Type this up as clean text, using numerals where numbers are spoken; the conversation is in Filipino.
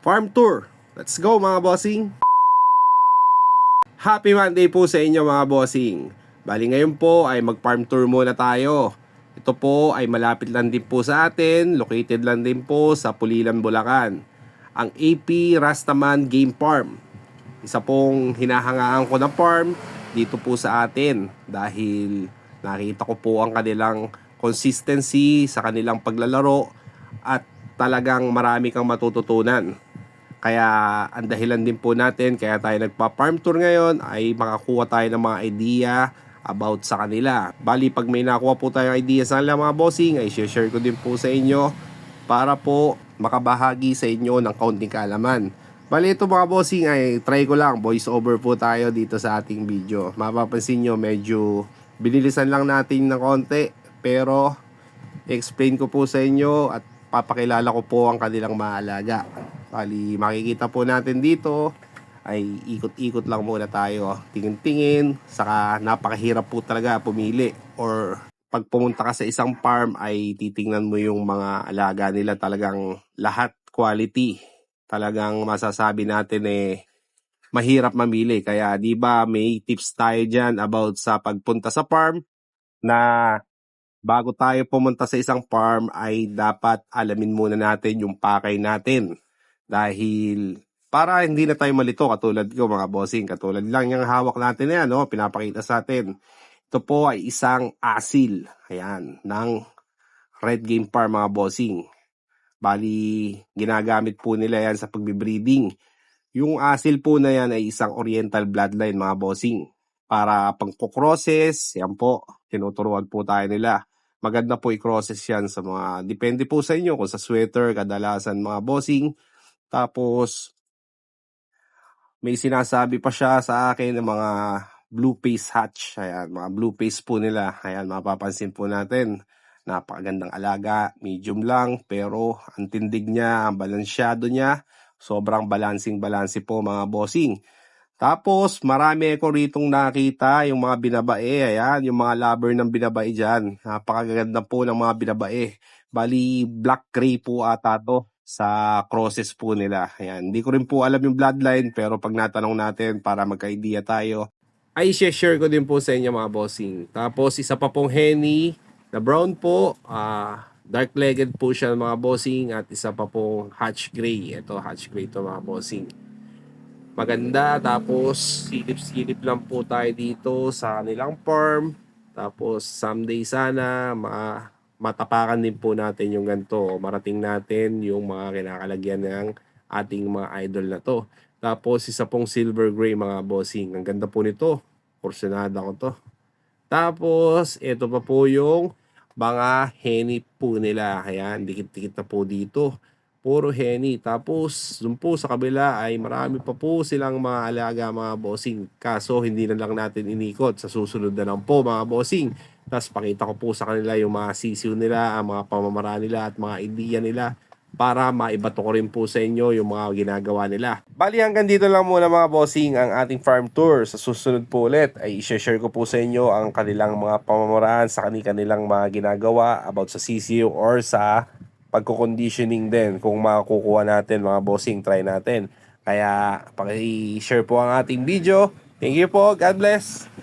Farm tour. Let's go mga bossing. Happy Monday po sa inyo mga bossing. Bali ngayon po ay mag-farm tour muna tayo. Ito po ay malapit lang din po sa atin, located lang din po sa Pulilan, Bulacan. Ang AP Rastaman Game Farm. Isa pong hinahangaan ko na farm dito po sa atin dahil nakita ko po ang kanilang consistency sa kanilang paglalaro at talagang marami kang matututunan. Kaya ang dahilan din po natin kaya tayo nagpa-farm tour ngayon ay makakuha tayo ng mga idea about sa kanila. Bali pag may nakuha po tayong idea sa kanila mga bossing ay share ko din po sa inyo para po makabahagi sa inyo ng kaunting kaalaman. Bali ito mga bossing ay try ko lang, voice over po tayo dito sa ating video. Mapapansin nyo medyo binilisan lang natin ng konti pero explain ko po sa inyo at papakilala ko po ang kanilang maalaga. Bali makikita po natin dito ay ikot-ikot lang muna tayo, tingin-tingin, saka napakahirap po talaga pumili or pag pumunta ka sa isang farm ay titingnan mo yung mga alaga nila, talagang lahat quality. Talagang masasabi natin mahirap mamili. Kaya di ba may tips tayo dyan about sa pagpunta sa farm na bago tayo pumunta sa isang farm ay dapat alamin muna natin yung pakay natin. Dahil para hindi na tayo malito katulad ko mga bossing, katulad lang yung hawak natin na yan, no? Pinapakita sa atin. Ito po ay isang asil, ayan, ng Red Game Farm mga bossing. Bali, ginagamit po nila yan sa pagbibreeding. Yung asil po na yan ay isang Oriental bloodline mga bossing. Para pang-crosses, yan po, tinuturuan po tayo nila. Maganda po i-crosses yan sa mga, depende po sa inyo kung sa sweater, kadalasan mga bossing. Tapos, may sinasabi pa siya sa akin ng mga blue face hatch. Ayan, mga blue face po nila. Ayan, mapapansin po natin. Napakagandang alaga, medium lang, pero ang tindig niya, ang balansyado niya, sobrang balancing po mga bossing. Tapos, marami ko ritong nakita yung mga binabae. Ayan, yung mga lover ng binabae dyan. Napakaganda po ng mga binabae. Bali, black gray po ata to sa crosses po nila. Ayan, hindi ko rin po alam yung bloodline, pero pag natanong natin para magka-idea tayo, ay share ko din po sa inyo mga bossing. Tapos, isa pa pong henny na brown po. Dark-legged po siya mga bossing. At isa pa pong hatch gray. Ito, hatch gray to mga bossing. Maganda, tapos silip-silip lang po tayo dito sa kanilang farm. Tapos someday sana matapakan din po natin yung ganito. Marating natin yung mga kinakalagyan ng ating mga idol na to. Tapos isa pong silver gray mga bossing. Ang ganda po nito. Porsyonada ko to. Tapos ito pa po yung mga henny po nila. Ayan, dikit-dikit na po dito. Puro henny. Tapos, dun po sa kabila ay marami pa po silang mga alaga mga bossing. Kaso, hindi na lang natin inikot. Sa susunod na lang po mga bossing. Tapos, pakita ko po sa kanila yung mga sisiw nila, ang mga pamamaraan nila at mga idea nila para maibato ko rin po sa inyo yung mga ginagawa nila. Bali hanggang dito lang muna mga bossing ang ating farm tour. Sa susunod po ulit ay i-share ko po sa inyo ang kanilang mga pamamaraan sa kanilang mga ginagawa about sa CCU or sa pagko-conditioning din. Kung makukuha natin mga bossing, try natin. Kaya paki-share po ang ating video. Thank you po. God bless.